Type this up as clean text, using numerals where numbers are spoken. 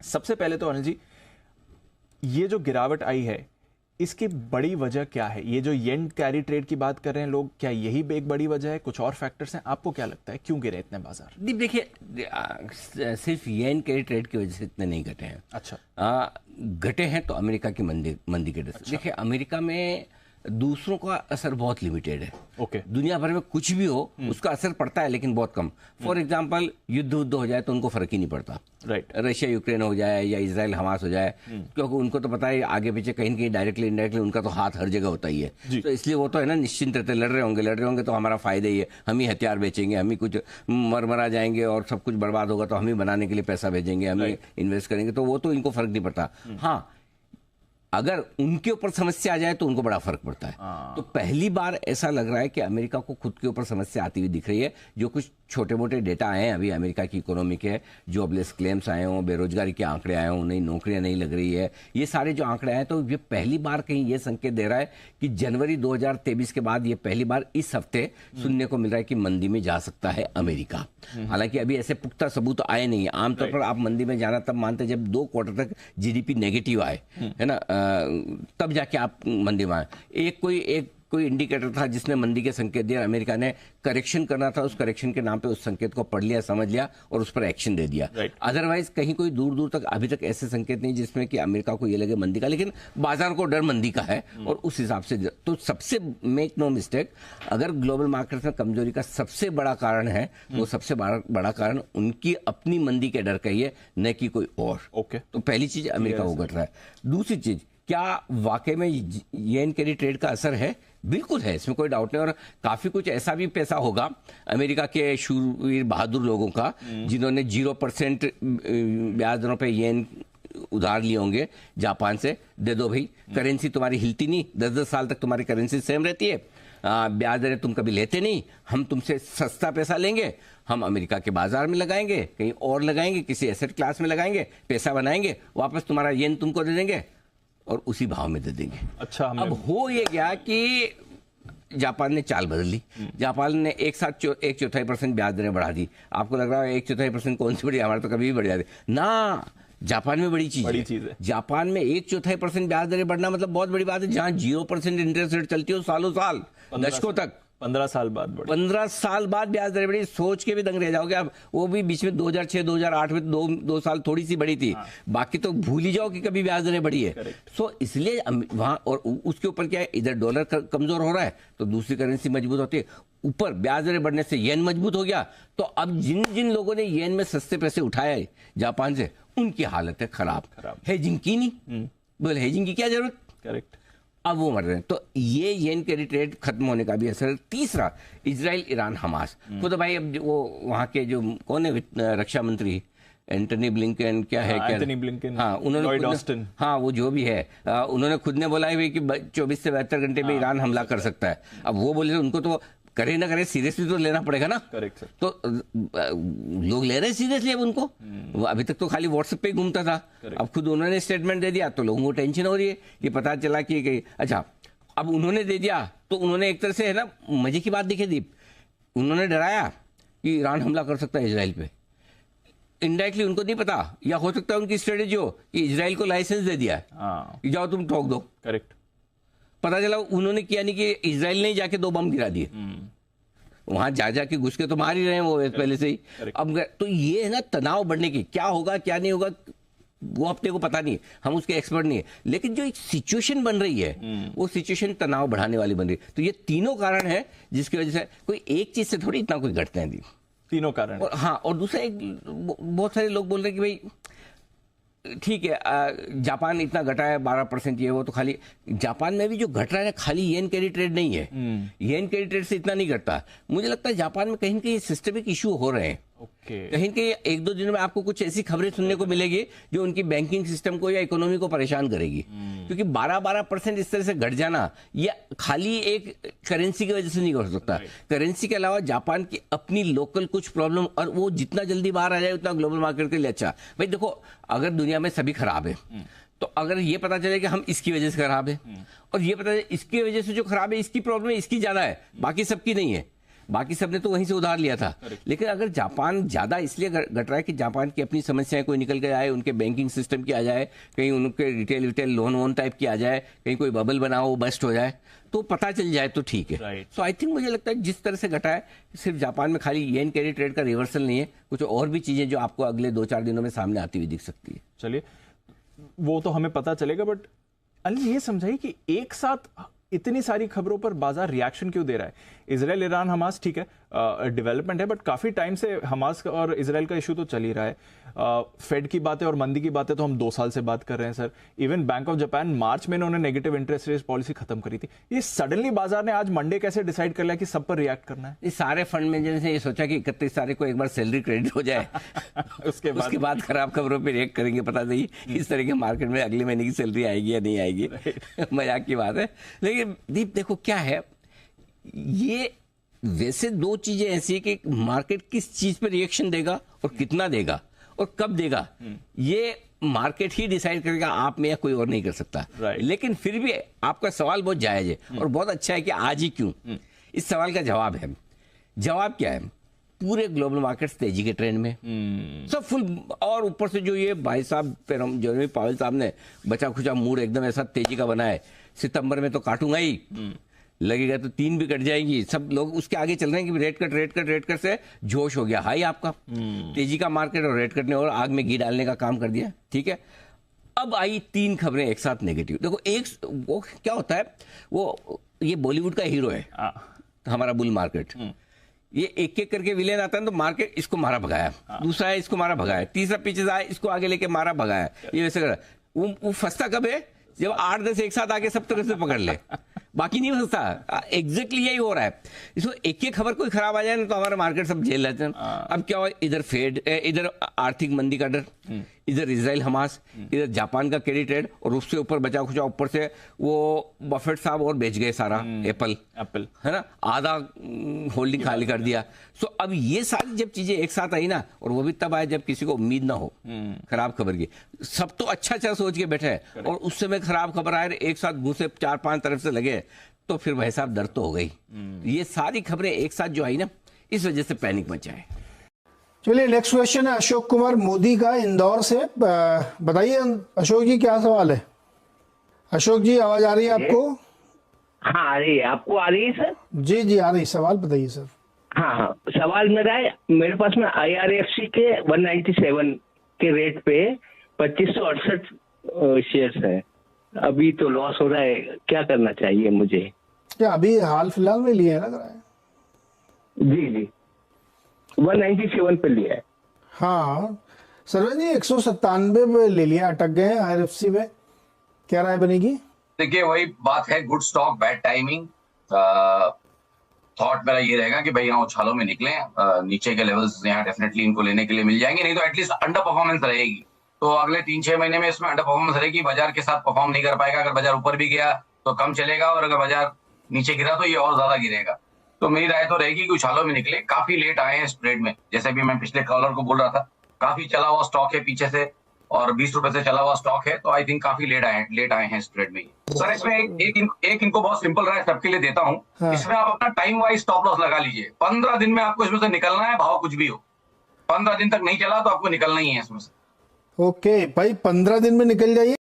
सबसे पहले तो अनिल जी, ये जो गिरावट आई है इसकी बड़ी वजह क्या है? ये जो येन कैरी ट्रेड की बात कर रहे हैं लोग, क्या यही एक बड़ी वजह है? कुछ और फैक्टर्स हैं? आपको क्या लगता है क्यों गिरे इतने बाजार? देखिए, सिर्फ येन कैरी ट्रेड की वजह से इतने नहीं घटे हैं। अच्छा। घटे हैं तो अमेरिका की मंदी के डर से। देखिए, अमेरिका में दूसरों का असर बहुत लिमिटेड है। ओके। दुनिया भर में कुछ भी हो उसका असर पड़ता है, लेकिन बहुत कम। फॉर एग्जांपल, युद्ध हो जाए तो उनको फर्क ही नहीं पड़ता। राइट। रशिया यूक्रेन हो जाए या इजराइल हमास हो जाए, क्योंकि उनको तो पता है आगे पीछे कहीं न कहीं डायरेक्टली इनडायरेक्टली उनका तो हाथ हर जगह होता ही है। तो इसलिए वो तो है ना, निश्चिंत रहते, लड़ रहे होंगे तो हमारा फायदा ही है। हम ही हथियार बेचेंगे, हम ही कुछ मरा जाएंगे और सब कुछ बर्बाद होगा तो हम ही बनाने के लिए पैसा भेजेंगे, हम ही इन्वेस्ट करेंगे, तो वो तो इनको फर्क नहीं पड़ता। हाँ, अगर उनके ऊपर समस्या आ जाए तो उनको बड़ा फर्क पड़ता है। तो पहली बार ऐसा लग रहा है कि अमेरिका को खुद के ऊपर समस्या आती हुई दिख रही है। जो कुछ छोटे मोटे डेटा आए हैं अभी अमेरिका की इकोनॉमी के, जॉबलेस क्लेम्स आए हों, बेरोजगारी के आंकड़े आए हों, नई नौकरियां नहीं लग रही है, ये सारे जो आंकड़े आए, तो ये पहली बार कहीं ये संकेत दे रहा है कि जनवरी 2023 के बाद ये पहली बार इस हफ्ते सुनने को मिल रहा है कि मंदी में जा सकता है अमेरिका। हालांकि अभी ऐसे पुख्ता सबूत आए नहीं है। आमतौर पर आप मंदी में जाना तब मानते जब 2 क्वार्टर तक जीडीपी नेगेटिव आए, है ना, तब जाके आप मंदी में आए। कोई इंडिकेटर था जिसने मंदी के संकेत दिया, अमेरिका ने करेक्शन करना था, उस करेक्शन के नाम पे उस संकेत को पढ़ लिया, समझ लिया और उस पर एक्शन दे दिया। अदरवाइज कहीं कोई दूर तक अभी तक ऐसे संकेत नहीं जिसमें कि अमेरिका को ये लगे मंदी का, लेकिन बाजार को डर मंदी का है और उस हिसाब से। तो सबसे, मेक नो मिस्टेक, अगर ग्लोबल मार्केट में कमजोरी का सबसे बड़ा कारण है तो सबसे बड़ा कारण उनकी अपनी मंदी के डर का ही है, न कि कोई और। ओके। तो पहली चीज अमेरिका को घट रहा है। दूसरी चीज, क्या वाकई में येन कैरी ट्रेड का असर है? बिल्कुल है, इसमें कोई डाउट नहीं। और काफी कुछ ऐसा भी पैसा होगा अमेरिका के शूरवीर बहादुर लोगों का जिन्होंने 0% ब्याज दरों पे येन उधार लिए होंगे जापान से। दे दो भाई, करेंसी तुम्हारी हिलती नहीं, 10-10 साल तक तुम्हारी करेंसी सेम रहती है, ब्याज दरें तुम कभी लेते नहीं, हम तुमसे सस्ता पैसा लेंगे, हम अमेरिका के बाजार में लगाएंगे, कहीं और लगाएंगे, किसी एसेट क्लास में लगाएंगे, पैसा बनाएंगे, वापस तुम्हारा येन तुमको दे देंगे और उसी भाव में दे देंगे। अच्छा। अब हो ये गया कि जापान ने चाल बदल ली। जापान ने एक साथ 1/4% ब्याज दरें बढ़ा दी। आपको लग रहा है 1/4% कौन सी बड़ी, हमारे तो कभी भी बढ़ जाती ना। जापान में बड़ी चीज है। जापान में 1/4% ब्याज दरें बढ़ना मतलब बहुत बड़ी बात है। जहां 0% इंटरेस्ट रेट चलती हो सालों साल, दशकों तक, 15 साल बाद बढ़ी। 15 साल बाद ब्याज दरें बढ़ी, सोच के भी दंग रह जाओगे आप। वो भी बीच में 2006-2008 में दो साल थोड़ी सी बढ़ी थी। बाकी तो भूल ही जाओ कि कभी ब्याज दरें बढ़ी है। सो इसलिए वहां, और उसके ऊपर क्या है, इधर डॉलर कमजोर हो रहा है तो दूसरी करेंसी मजबूत होती है, ऊपर ब्याज दरें बढ़ने से येन मजबूत हो गया। तो अब जिन लोगों ने येन में सस्ते पैसे उठाए जापान से, उनकी हालत है खराब। हेजिंग की नहीं, बोले हेजिंग की क्या जरूरत। करेक्ट। अब वो मर रहे हैं। तो ये येन कैरी ट्रेड खत्म होने का भी असर। तीसरा, इजराइल ईरान हमास। खुद भाई अब वो वहां के जो कौन है रक्षा मंत्री, एंटनी ब्लिंकन, क्या है क्या, एंटनी ब्लिंकन, हाँ, उन्होंने, हाँ वो जो भी है, उन्होंने खुद ने बोला है कि 24 से 72 घंटे में ईरान हमला कर सकता है। अब वो बोले उनको तो करे ना करे सीरियसली तो लेना पड़ेगा ना। Correct sir. तो लोग ले रहे सीरियसली अब उनको। अभी तक तो खाली व्हाट्सएप पे ही घूमता था, अब खुद उन्होंने स्टेटमेंट दे दिया तो लोगों को टेंशन हो रही है कि पता चला कि अच्छा, अब उन्होंने दे दिया तो उन्होंने एक तरह से, है ना, मजे की बात दिखे दीप, उन्होंने डराया कि ईरान हमला कर सकता है इजराइल पे। इनडायरेक्टली उनको नहीं पता, या हो सकता है उनकी स्ट्रेटेजी हो कि इजराइल को लाइसेंस दे दिया है कि जाओ तुम ठोक दो। करेक्ट। पता चला उन्होंने किया नहीं कि इजराइल ने जाके 2 बम गिरा दिए। वहां जाके घुस के तो मार ही रहे हैं वो पहले से ही। अब तो ये है ना तनाव बढ़ने की, क्या होगा क्या नहीं होगा वो अपने को पता नहीं, हम उसके एक्सपर्ट नहीं है, लेकिन जो एक सिचुएशन बन रही है वो सिचुएशन तनाव बढ़ाने वाली बन रही है। तो ये तीनों कारण है जिसकी वजह से कोई एक चीज से थोड़ी इतना कोई घटते हैं, तीनों कारण। और हाँ, और दूसरा एक, बहुत सारे लोग बोल रहे हैं कि भाई ठीक है जापान इतना घटा है 12% ये वो, तो खाली जापान में भी जो घट रहा है खाली येन कैरी ट्रेड नहीं है। येन कैरी ट्रेड से इतना नहीं घटता। मुझे लगता है जापान में कहीं ना कहीं सिस्टमिक इशू हो रहे हैं। कहीं के 1-2 दिन में आपको कुछ ऐसी खबरें सुनने को मिलेगी जो उनकी बैंकिंग सिस्टम को या इकोनॉमी को परेशान करेगी। क्योंकि 12% इस तरह से घट जाना ये खाली एक करेंसी की वजह से नहीं हो सकता। करेंसी के अलावा जापान की अपनी लोकल कुछ प्रॉब्लम, और वो जितना जल्दी बाहर आ जाए उतना ग्लोबल मार्केट के लिए अच्छा। भाई देखो, अगर दुनिया में सभी खराब है तो अगर ये पता चले कि हम इसकी वजह से खराब है, और ये पता चले इसकी वजह से जो खराब है इसकी प्रॉब्लम है, इसकी ज्यादा है, बाकी सबकी नहीं है, बाकी सबने तो वहीं से उधार लिया था। लेकिन अगर जापान ज्यादा इसलिए घट रहा है कि जापान की अपनी समस्याएं कोई निकल के आए, उनके बैंकिंग सिस्टम की आ जाए, कहीं उनके रिटेल लोन वोन टाइप की आ जाए, कहीं कोई बबल बना हो बस्ट हो जाए, तो पता चल जाए तो ठीक है। सो आई थिंक मुझे लगता है जिस तरह से घटा है, सिर्फ जापान में खाली येन कैरी ट्रेड का रिवर्सल नहीं है, कुछ और भी चीजें जो आपको अगले 2-4 दिनों में सामने आती हुई दिख सकती है। चलिए वो तो हमें पता चलेगा, बट अनिल ये समझाइए कि एक साथ इतनी सारी खबरों पर बाजार रिएक्शन क्यों दे रहा है? इजराइल, ईरान, हमास ठीक है, डेवलपमेंट है, बट काफी टाइम से हमास और इजराइल का इशू तो चल ही रहा है। फेड की बातें और मंदी की बातें तो हम 2 साल से बात कर रहे हैं sir. Even bank of Japan March में इन्होंने नेगेटिव इंटरेस्ट रेट पॉलिसी खत्म करी थी। ये सडनली बाजार ने आज मंडे कैसे डिसाइड कर लिया कि सब पर रिएक्ट करना है? इस सारे फंड मैनेजर ने ये सोचा कि 31 तारीख को एक बार सैलरी क्रेडिट हो जाए उसके बाद खराब खबरों पर रिएक्ट करेंगे। पता नहीं इस तरह के मार्केट में अगले महीने की सैलरी आएगी या नहीं आएगी। मजाक की बात है। लेकिन दीप देखो क्या है, ये वैसे 2 चीजें ऐसी है कि मार्केट किस चीज पर रिएक्शन देगा और कितना देगा और कब देगा, ये मार्केट ही डिसाइड करेगा, आप में या कोई और नहीं कर सकता। लेकिन फिर भी आपका सवाल बहुत जायज है और बहुत अच्छा है कि आज ही क्यों। इस सवाल का जवाब है, जवाब क्या है, पूरे ग्लोबल मार्केट्स तेजी के ट्रेंड में सब फुल, और ऊपर से जो ये भाई साहब जेरेमी पावेल साहब ने बचा खुचा मूड एकदम ऐसा तेजी का बना है, सितंबर में तो काटूंगा ही, लगेगा तो 3 भी कट जाएंगी, सब लोग उसके आगे चल रहे हैं कि रेट कट से जोश हो गया हाई आपका, तेजी का मार्केट और रेट कट ने और आग में घी डालने का काम कर दिया। ठीक है, अब आई 3 खबरें एक साथ नेगेटिव। देखो एक वो क्या होता है, वो ये बॉलीवुड का हीरो है हमारा बुल मार्केट, ये एक एक करके विलेन आता है तो मार्केट इसको मारा भगाया, दूसरा है इसको मारा भगाया, तीसरा पीछे से आया इसको आगे लेके मारा भगाया, ये वैसे कर वो फंसता कब है, जब 8-10 एक साथ आके सब तरह से पकड़ ले, बाकी नहीं फंसता। एग्जैक्टली यही हो रहा है। इसको एक खबर कोई खराब आ जाए ना तो हमारे मार्केट सब झेल लेते हैं। अब क्या हुआ, इधर फेड, इधर आर्थिक मंदी का डर, इधर इजराइल हमास, इधर जापान का कैरी ट्रेड, और उससे ऊपर बचा खुचा ऊपर से वो बफेट साहब और बेच गए सारा एप्पल है ना, आधा होल्डिंग खाली कर दिया। सो अब ये सारी जब चीजें एक साथ आई ना, और वो भी तब आए जब किसी को उम्मीद ना हो खराब खबर की, सब तो अच्छा सोच के बैठे हैं और उस समय खराब खबर आए एक साथ घुसे 4-5 तरफ से लगे, तो फिर भाई साहब दर्द तो हो गई। ये सारी खबरें एक साथ जो आई ना, इस वजह से पैनिक मचा है। चलिए नेक्स्ट क्वेश्चन है अशोक कुमार मोदी का, इंदौर से। बताइए अशोक जी क्या सवाल है? अशोक जी आवाज आ रही है आपको? हाँ आ रही है, आपको आ रही है सर? जी जी आ रही, सवाल बताइए सर। हाँ, सवाल मेरा है, मेरे पास में IRFC के 197 के रेट पे 2568 शेयर्स है, अभी तो लॉस हो रहा है, क्या करना चाहिए मुझे? क्या अभी हाल फिलहाल में लिए है लग रहा है? जी 197 पे लिया है। हाँ सर्वे जी 197 पे ले लिया, अटक गए IRFC में, क्या राय बनेगी? देखिए वही बात है, good stock bad timing. Thought मेरा ये रहेगा कि भाई यहाँ उछालों में निकले, नीचे के लेवल्स यहाँ डेफिनेटली इनको लेने के लिए मिल जाएंगे, नहीं तो एटलीस्ट अंडर परफॉर्मेंस रहेगी। तो अगले 3-6 महीने में इसमें अंडर परफॉर्मेंस रहेगी, बाजार के साथ परफॉर्म नहीं कर पाएगा। अगर बाजार ऊपर भी गया तो कम चलेगा, और अगर बाजार नीचे गिरा तो ये और ज्यादा गिरेगा। तो मेरी राय तो रहेगी कि उछालों में निकले। काफी लेट आए हैं इस ट्रेड में, जैसे भी मैं पिछले कॉलर को बोल रहा था, काफी चला हुआ स्टॉक है पीछे से, और 20 रुपए से चला हुआ स्टॉक है, तो आई थिंक काफी लेट आए हैं इस ट्रेड में। सर इसमें एक इनको बहुत सिंपल राय सबके लिए देता हूँ। हाँ। इसमें आप अपना टाइम वाइज स्टॉप लॉस लगा लीजिए। 15 दिन में आपको इसमें से निकलना है, भाव कुछ भी हो। 15 दिन तक नहीं चला तो आपको निकलना ही है इसमें से। ओके भाई, 15 दिन में निकल जाइए।